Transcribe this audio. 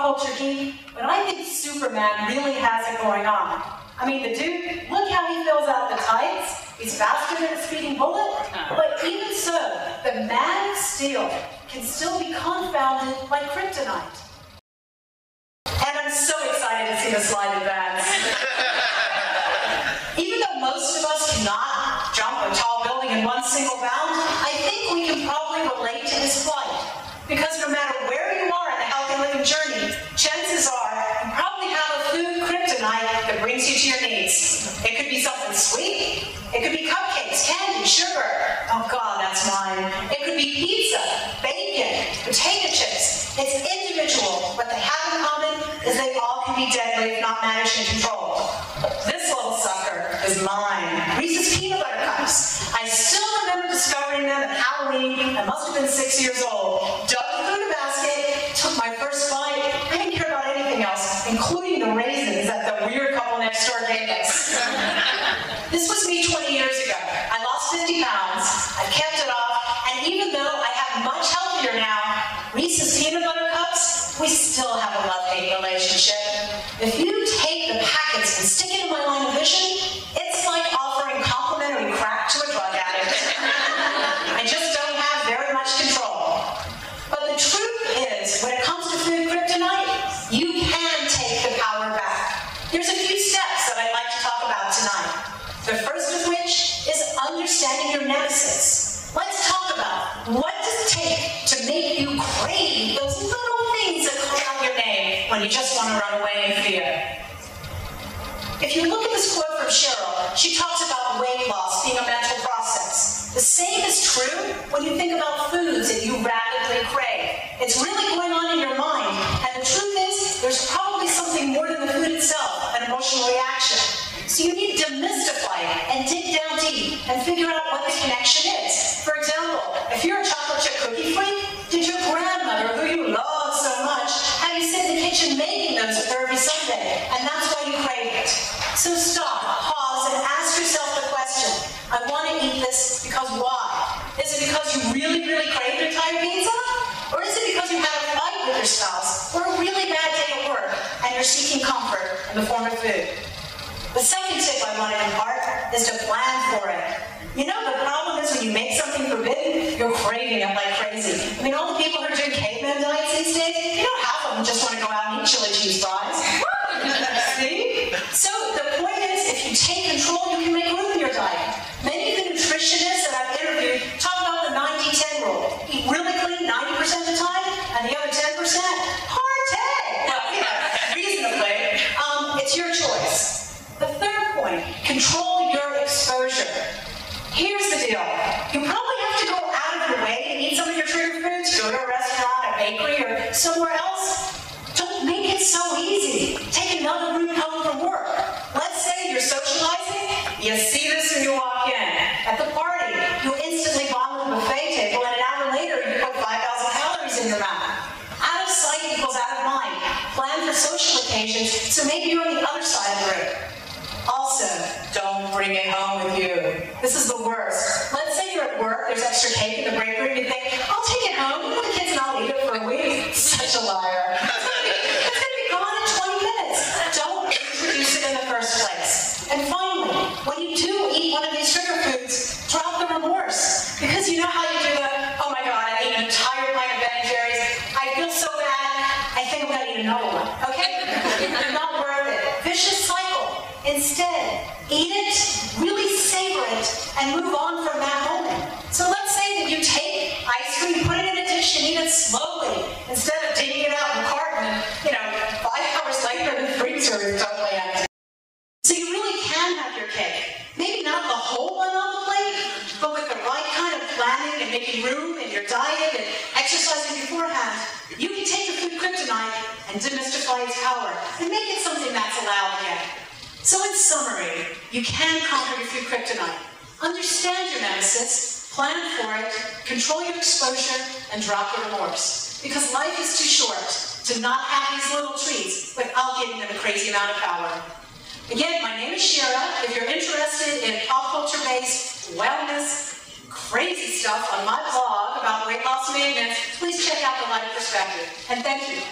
culture geek, but I think Superman really has it going on. I mean, the dude, look how he fills out the tights. He's faster than a speeding bullet. But even so, the man of steel can still be confounded like Kryptonite. And I'm so excited to see the slide advance. Even though most of us cannot jump a tall building in one single bound, I think we can probably relate to his flight. Because no matter where you are in the healthy living journey, chances are you probably have a food kryptonite that brings you to your needs. It could be something sweet. It could be cupcakes, candy, sugar. Oh God, that's mine. It could be pizza, bacon, potato chips. It's individual. What they have in common is they all can be deadly if not managed and controlled. This little sucker is mine. Reese's peanut butter cups. I still remember discovering them at Halloween. I must have been 6 years old. Dug through the basket, took my first bite. I didn't care about anything else, including the raisins that the weird couple next door gave us. This was me 20 years ago. I lost 50 pounds. I've kept it off, and even though I have much healthier now, Reese's peanut butter cups, we still have a love-hate relationship. If you take the packets and stick it in my line of vision, it's like offering complimentary crack to a drug addict. I just don't have very much control. But the truth is, when it comes to food kryptonite, you can take the power back. There's a few steps that I'd like to talk about tonight. The first of which is understanding your nemesis. Let's talk about what does it take to make you crave those little things that call out your name when you just want to run away in fear. If you look at this quote from Shira, she talks about weight loss being a mental process. The same is true when you think about foods that you rapidly crave. It's really going on in your mind, and the truth is, there's probably something more than the food itself, an emotional reaction. So you need to demystify it and dig down deep and figure out what the connection is. For example, if you're a chocolate chip cookie freak, did your grandmother, who you love so much, have you sit in the kitchen making those with her every Sunday? And that's why you crave it. So stop, pause, and ask yourself the question, I want to eat this because why? Is it because you really, really crave your Thai pizza? Or is it because you had a fight with your spouse or a really bad day at work and you're seeking comfort in the form of food? The second tip I want to impart is to plan for it. You know, the problem is when you make something forbidden, you're craving it like crazy. I mean, all the people who are doing caveman diets these days, you know, half of them just want to go out and eat chili cheese fries. See? So the point is, if you take control, you can make room in your diet. Many of the nutritionists that I've interviewed talk about the 90-10 rule. Eat really clean 90% of the time, and the other 10%, partay! Well, you know, reasonably. It's your choice. The third point, control your exposure. Here's the deal. You probably have to go out of your way to eat some of your trigger foods, go to a restaurant, a bakery, or somewhere else. Don't make it so easy. Take another route home from work. Let's say you're socializing. You see this when you walk in. At the party, you instantly vomit at the buffet table, and an hour later, you put 5,000 calories in your mouth. Out of sight equals out of mind. Plan for social occasions, so maybe you're on the other side of the road. Also, don't bring it home with you. This is the worst. Let's say you're at work, there's extra cake in the break room, you think, I'll take it home, the kids and I'll eat it for a week. Such a liar. It's going to be gone in 20 minutes. Don't introduce it in the first place. And finally, when you do eat one of these trigger foods, drop the remorse. Because you know how you do that? Oh my God, I ate an entire pint of Ben & Jerry's. I feel so bad, I think I'm going to eat another one. Okay? Not worth it. Vicious cycle. Instead, eat it, really savor it, and move on from that moment. So let's say that you take ice cream, put it in a dish, and eat it slowly, instead of digging it out in the carton and, 5 hours later the freezer is totally empty. So you really can have your cake. Maybe not the whole one on the plate, but with the right kind of planning and making room in your diet and exercising beforehand, you can take your food kryptonite and demystify its power and make it something that's allowed again. So in summary, you can conquer your food kryptonite. Understand your nemesis, plan for it, control your exposure, and drop your remorse. Because life is too short to not have these little treats without giving them a crazy amount of power. Again, my name is Shira. If you're interested in pop culture-based wellness, crazy stuff on my blog about weight loss maintenance, please check out The Light Perspective. And thank you.